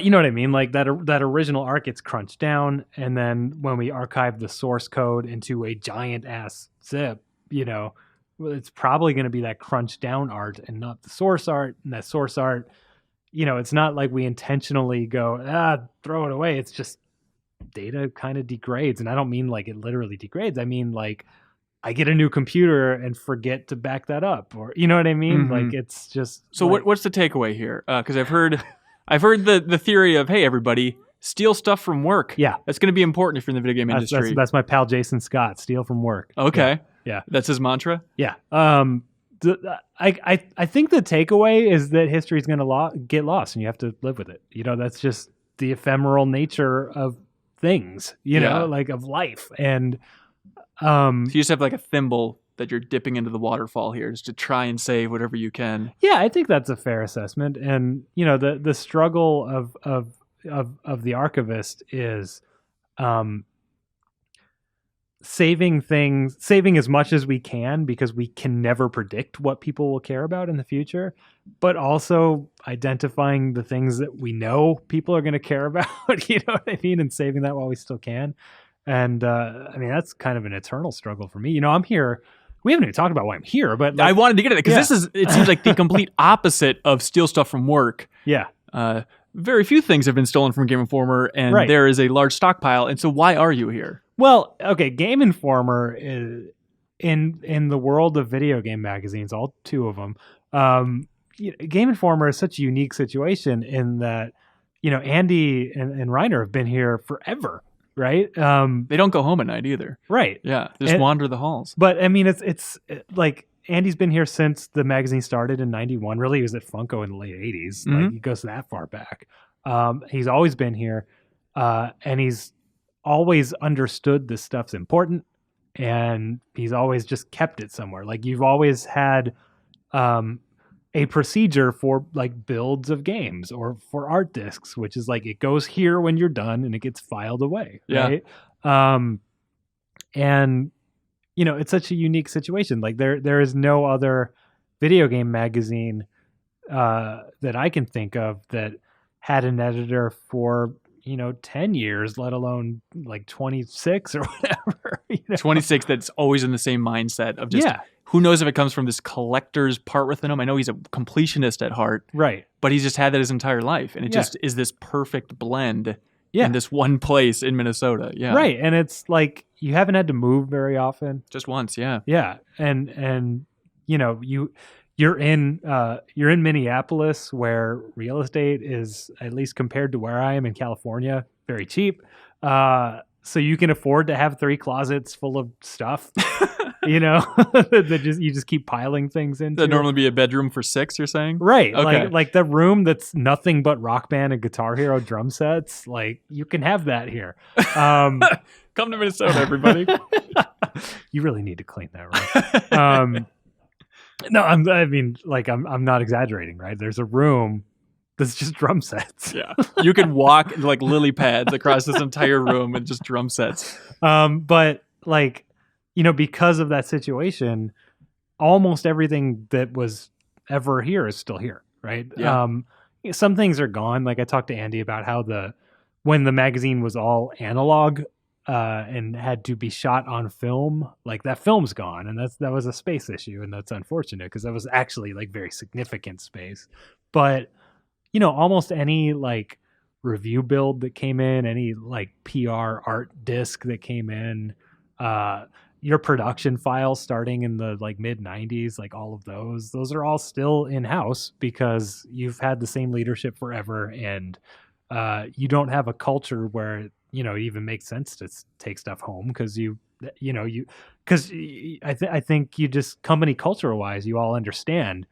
you know what I mean? Like that original art gets crunched down. And then when we archive the source code into a giant ass zip, it's probably going to be that crunched down art and not the source art. And that source art, it's not like we intentionally go, throw it away. It's just data kind of degrades. And I don't mean like it literally degrades. I mean like, I get a new computer and forget to back that up, or you know what I mean? Mm-hmm. Like it's just. So what's the takeaway here? Because I've heard the theory of, hey, everybody, steal stuff from work. Yeah, that's going to be important if you're in the video game industry. That's my pal Jason Scott. Steal from work. Okay, yeah. That's his mantra. Yeah. I think the takeaway is that history is going to get lost, and you have to live with it. That's just the ephemeral nature of things. Like of life and. So you just have like a thimble that you're dipping into the waterfall here just to try and save whatever you can. Yeah, I think that's a fair assessment. And the struggle of the archivist is saving as much as we can, because we can never predict what people will care about in the future, but also identifying the things that we know people are going to care about, you know what I mean, and saving that while we still can. And I mean, that's kind of an eternal struggle for me. I'm here. We haven't even talked about why I'm here, but I wanted to get at it because it seems like the complete opposite of steal stuff from work. Yeah. Very few things have been stolen from Game Informer, and there is a large stockpile. And so why are you here? Well, okay, Game Informer is in the world of video game magazines, all two of them. Game Informer is such a unique situation in that, Andy and Reiner have been here forever. Right. They don't go home at night either. Right. Yeah. Just wander the halls. But I mean, it's like Andy's been here since the magazine started in 91. Really, he was at Funko in the late 80s. Mm-hmm. Like he goes that far back. He's always been here. And he's always understood this stuff's important. And he's always just kept it somewhere. Like you've always had a procedure for like builds of games or for art discs, which is like it goes here when you're done and it gets filed away. Right. And it's such a unique situation. Like there is no other video game magazine that I can think of that had an editor for 10 years, let alone like 26 or whatever. 26 that's always in the same mindset of just who knows if it comes from this collector's part within him. I know he's a completionist at heart. Right. But he's just had that his entire life. And it just is this perfect blend in this one place in Minnesota. Yeah. Right. And it's like you haven't had to move very often. Just once, yeah. Yeah. And you're in Minneapolis, where real estate is, at least compared to where I am in California, very cheap. So you can afford to have 3 closets full of stuff, that you just keep piling things into. That'd normally be a bedroom for 6, you're saying? Right. Okay. Like the room that's nothing but Rock Band and Guitar Hero drum sets. Like you can have that here. Come to Minnesota, everybody. You really need to clean that room. No, I'm not exaggerating, right? There's a room that's just drum sets. Yeah. You can walk like lily pads across this entire room and just drum sets. But like, because of that situation, almost everything that was ever here is still here, right? Yeah. Some things are gone. Like I talked to Andy about how when the magazine was all analog, and had to be shot on film, like that film's gone, and that was a space issue, and that's unfortunate because that was actually like very significant space. But almost any like review build that came in, any like PR art disc that came in, your production files starting in the like mid 90s, like all of those are all still in house because you've had the same leadership forever, and you don't have a culture where it even makes sense to take stuff home because because I think you just company culture wise, you all understand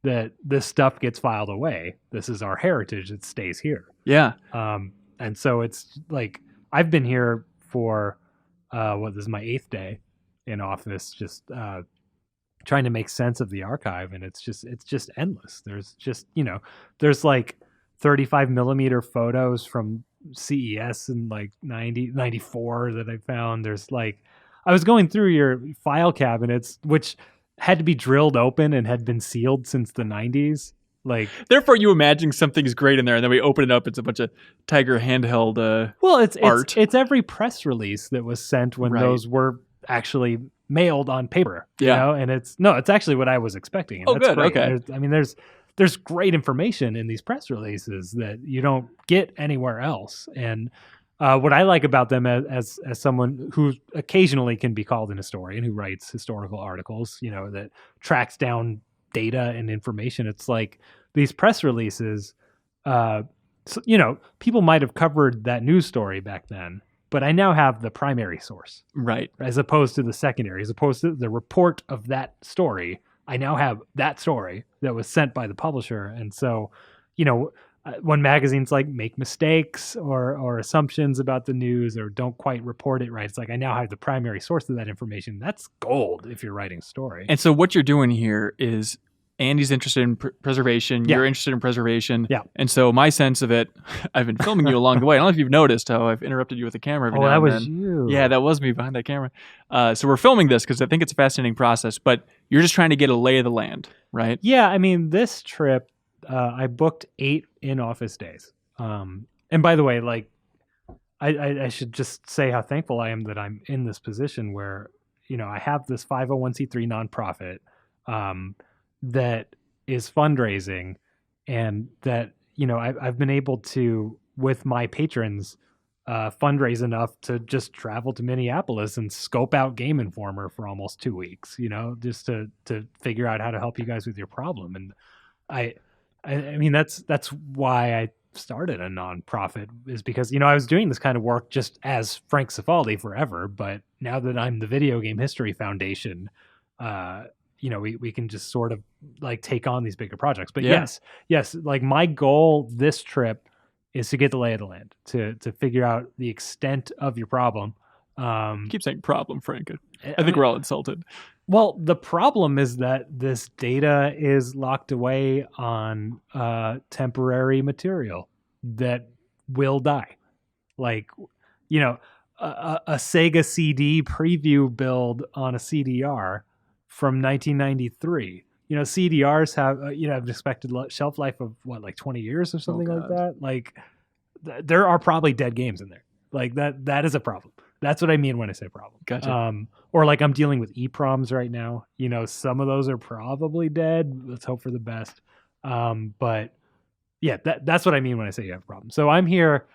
that this stuff gets filed away. This is our heritage. It stays here. Yeah. And so it's like I've been here for this is my 8th day in office, just trying to make sense of the archive, and it's just endless. There's like 35 millimeter photos from CES in like 94 that I found. There's like I was going through your file cabinets, which had to be drilled open and had been sealed since the 90s. Like, therefore, you imagine something's great in there, and then we open it up. It's a bunch of Tiger handheld art. It's every press release that was sent when those were actually mailed on paper. You know? And it's actually what I was expecting. And that's good. Great. Okay. There's great information in these press releases that you don't get anywhere else. And what I like about them as someone who occasionally can be called an historian, who writes historical articles, that tracks down data and information. It's like these press releases, people might have covered that news story back then, but I now have the primary source. Right. As opposed to the secondary, as opposed to the report of that story. I now have that story that was sent by the publisher. And so, when magazines like make mistakes or assumptions about the news or don't quite report it right, it's like I now have the primary source of that information. That's gold if you're writing a story. And so what you're doing here is Andy's interested in preservation. You're interested in preservation. Yeah. And so my sense of it, I've been filming you along the way. I don't know if you've noticed how I've interrupted you with the camera every now and then. Oh, that was you. Yeah, that was me behind that camera. So we're filming this because I think it's a fascinating process, but you're just trying to get a lay of the land, right? Yeah, I mean, this trip, I booked 8 in-office days. And by the way, like, I should just say how thankful I am that I'm in this position where, I have this 501c3 nonprofit that is fundraising, and that, I've been able to, with my patrons, fundraise enough to just travel to Minneapolis and scope out Game Informer for almost 2 weeks, just to figure out how to help you guys with your problem. And I mean, that's why I started a nonprofit, is because, I was doing this kind of work just as Frank Cifaldi forever. But now that I'm the Video Game History Foundation, we can just sort of like take on these bigger projects. But yes, like my goal this trip is to get the lay of the land, to figure out the extent of your problem. Keep saying problem, Frank. I think we're all insulted. Well, the problem is that this data is locked away on temporary material that will die. Like, a Sega CD preview build on a CDR from 1993. CDRs have an expected shelf life of like 20 years or something like that. Like, there are probably dead games in there. Like that is a problem. That's what I mean when I say problem. Gotcha. Or like I'm dealing with EPROMs right now. Some of those are probably dead. Let's hope for the best. But yeah, that's what I mean when I say you have a problem. So I'm here,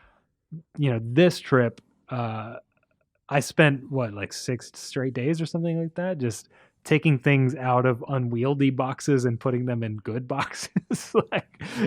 this trip, I spent like 6 straight days or something like that, just taking things out of unwieldy boxes and putting them in good boxes.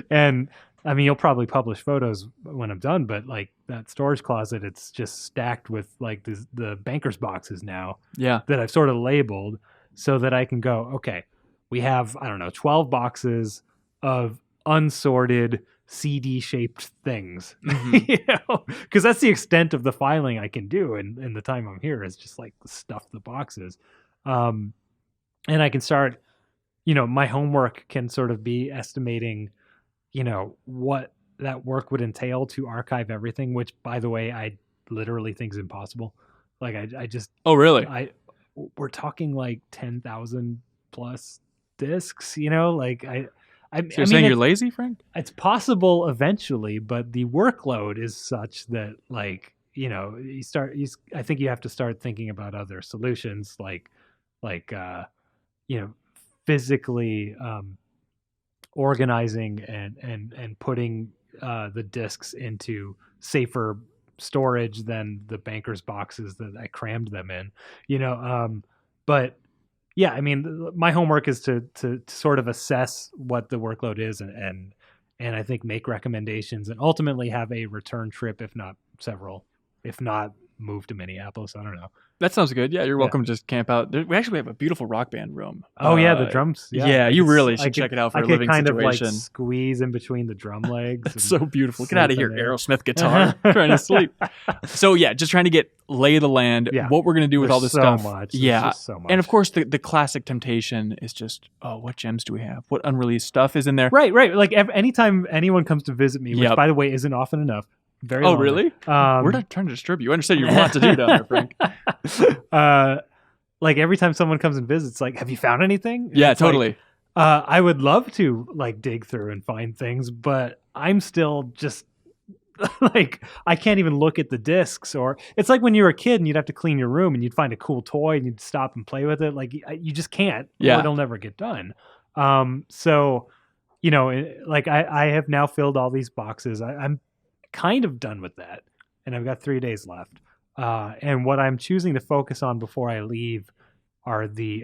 And I mean, you'll probably publish photos when I'm done, but like that storage closet, it's just stacked with like the banker's boxes now. Yeah. That I've sort of labeled so that I can go, okay, we have, 12 boxes of unsorted CD shaped things, because that's the extent of the filing I can do. And the time I'm here is just like stuff the boxes. And I can start, my homework can sort of be estimating, what that work would entail to archive everything, which, by the way, I literally think is impossible. Like I just... Oh, really? We're talking like 10,000 plus discs, like So you're saying you're lazy, Frank? It's possible eventually, but the workload is such that like, I think you have to start thinking about other solutions like physically, organizing and putting the discs into safer storage than the banker's boxes that I crammed them in, but yeah, I mean, my homework is to sort of assess what the workload is and I think make recommendations and ultimately have a return trip, if not several. if not, move to Minneapolis. I don't know. That sounds good. Yeah, you're welcome to just camp out. We actually have a beautiful rock band room. Oh yeah, the drums. Yeah, you really should check it out for a living kind situation. of like squeeze in between the drum legs. That's so beautiful. Get out of here, Aerosmith guitar. Trying to sleep. So yeah, just trying to get lay of the land. Yeah. What we're gonna do with all this stuff. Much. Yeah, so much. And of course the classic temptation is just, oh, what gems do we have? What unreleased stuff is in there? Right. Like anytime anyone comes to visit me, which by the way isn't often enough. Very long. Really? We're not trying to disturb you. I understand you have a lot to do down there, Frank. Like every time someone comes and visits, like, have you found anything? And yeah, totally. Like, I would love to like dig through and find things, but I'm still just like, I can't even look at the discs. Or it's like when you were a kid and you'd have to clean your room and you'd find a cool toy and you'd stop and play with it. Like you just can't. Yeah. Or it'll never get done. So, like I have now filled all these boxes. I'm kind of done with that, and I've got 3 days left. And what I'm choosing to focus on before I leave are the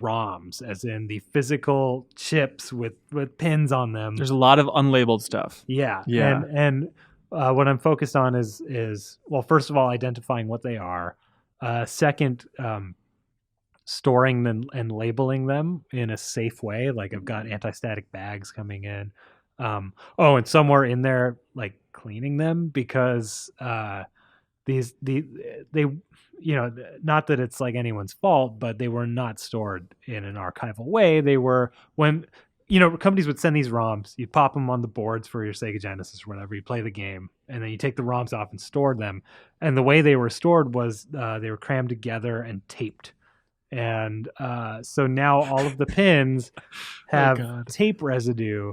ROMs, as in the physical chips with pins on them. There's a lot of unlabeled stuff. Yeah. And what I'm focused on is well, first of all, identifying what they are. Second, storing them and labeling them in a safe way. Like I've got anti-static bags coming in. And somewhere in there, like cleaning them, because they not that it's like anyone's fault, but they were not stored in an archival way. They were, when companies would send these ROMs, you'd pop them on the boards for your Sega Genesis or whatever, you play the game, and then you take the ROMs off and store them. And the way they were stored was they were crammed together and taped. And so now all of the pins have tape residue,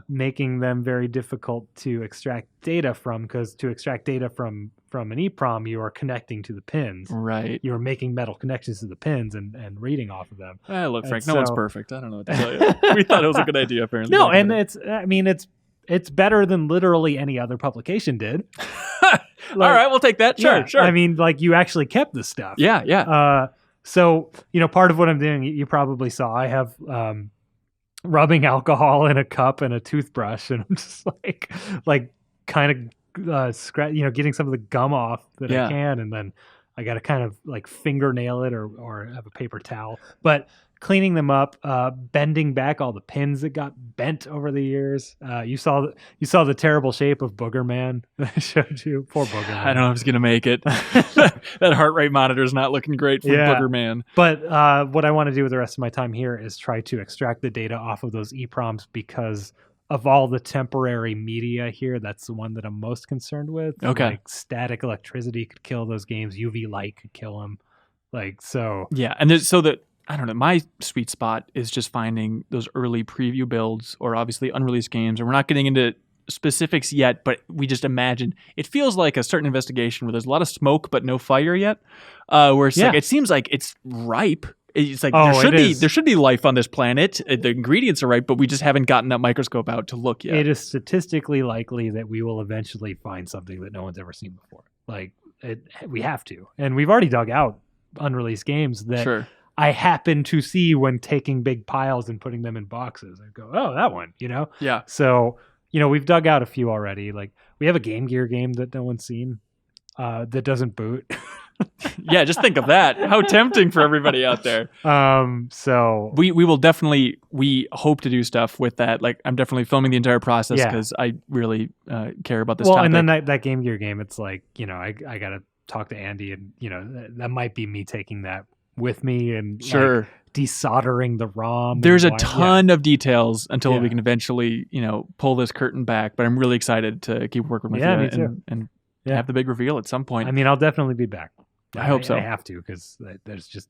making them very difficult to extract data from, because to extract data from an EEPROM, you are connecting to the pins. Right. You are making metal connections to the pins and reading off of them. Look, Frank, no one's perfect. I don't know what to tell you. We thought it was a good idea, apparently. No, and it's better than literally any other publication did. All right, we'll take that. Sure. I mean, like, you actually kept the stuff. Yeah. So, part of what I'm doing, you probably saw, I have rubbing alcohol in a cup and a toothbrush, and I'm just like kind of getting some of the gum off that I can, and then I got to kind of like fingernail it or have a paper towel. But cleaning them up, bending back all the pins that got bent over the years. You saw the terrible shape of Booger Man that I showed you. Poor Booger Man. I don't know if he's gonna make it. That heart rate monitor is not looking great for Booger Man. But what I want to do with the rest of my time here is try to extract the data off of those EEPROMs, because of all the temporary media here, that's the one that I'm most concerned with. Okay. Like static electricity could kill those games. UV light could kill them. Like, so. Yeah, and I don't know, my sweet spot is just finding those early preview builds, or obviously unreleased games. And we're not getting into specifics yet, but we just imagine, it feels like a certain investigation where there's a lot of smoke but no fire yet. Where it's like, it seems like it's ripe. It's like there should be life on this planet. The ingredients are right, but we just haven't gotten that microscope out to look yet. It is statistically likely that we will eventually find something that no one's ever seen before. Like, we have to. And we've already dug out unreleased games that I happen to see when taking big piles and putting them in boxes. I go, oh, that one, Yeah. So, we've dug out a few already. Like, we have a Game Gear game that no one's seen that doesn't boot. Yeah, just think of that. How tempting for everybody out there. So we will definitely, we hope to do stuff with that. Like, I'm definitely filming the entire process because I really care about this topic. And then that Game Gear game, it's like, I got to talk to Andy, and that might be me taking that with me and like, desoldering the ROM. There's a ton of details until we can eventually, pull this curtain back. But I'm really excited to keep working with you and have the big reveal at some point. I mean, I'll definitely be back. I hope so. I have to, because there's just,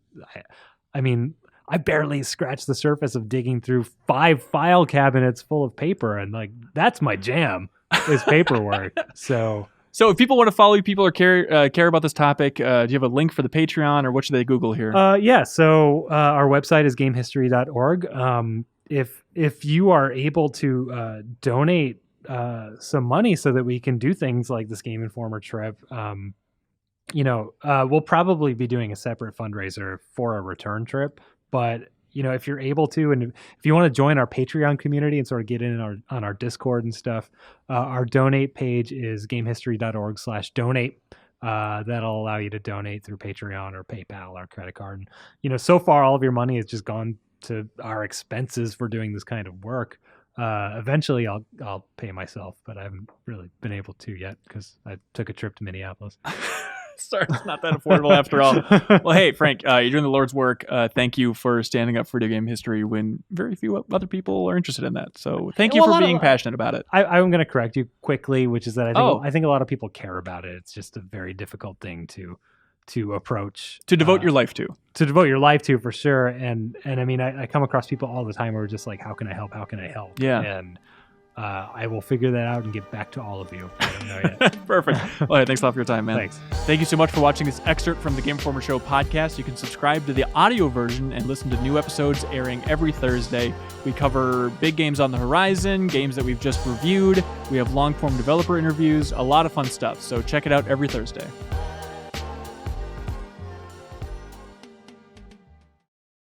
I barely scratched the surface of digging through 5 file cabinets full of paper, and like, that's my jam, is paperwork. So if people want to follow you, people or care about this topic, do you have a link for the Patreon, or what should they Google here? So our website is gamehistory.org. If you are able to donate some money so that we can do things like this Game Informer trip, we'll probably be doing a separate fundraiser for a return trip. But if you're able to, and if you want to join our Patreon community and sort of get in on our Discord and stuff, our donate page is gamehistory.org/donate. That'll allow you to donate through Patreon or PayPal or credit card. And, so far, all of your money has just gone to our expenses for doing this kind of work. Eventually, I'll pay myself, but I haven't really been able to yet because I took a trip to Minneapolis. Sorry, it's not that affordable after all. Well, hey, Frank, you're doing the Lord's work. Thank you for standing up for video game history when very few other people are interested in that. So thank you for being passionate about it. I'm going to correct you quickly, which is that I think a lot of people care about it. It's just a very difficult thing to approach. To devote your life to. To devote your life to, for sure. And I mean, I come across people all the time who are just like, how can I help? How can I help? Yeah. And I will figure that out and get back to all of you. I don't know yet. Perfect. Well, hey, thanks a lot for your time, man. Thanks. Thank you so much for watching this excerpt from the Game Informer Show podcast. You can subscribe to the audio version and listen to new episodes airing every Thursday. We cover big games on the horizon, games that we've just reviewed. We have long-form developer interviews, a lot of fun stuff. So check it out every Thursday.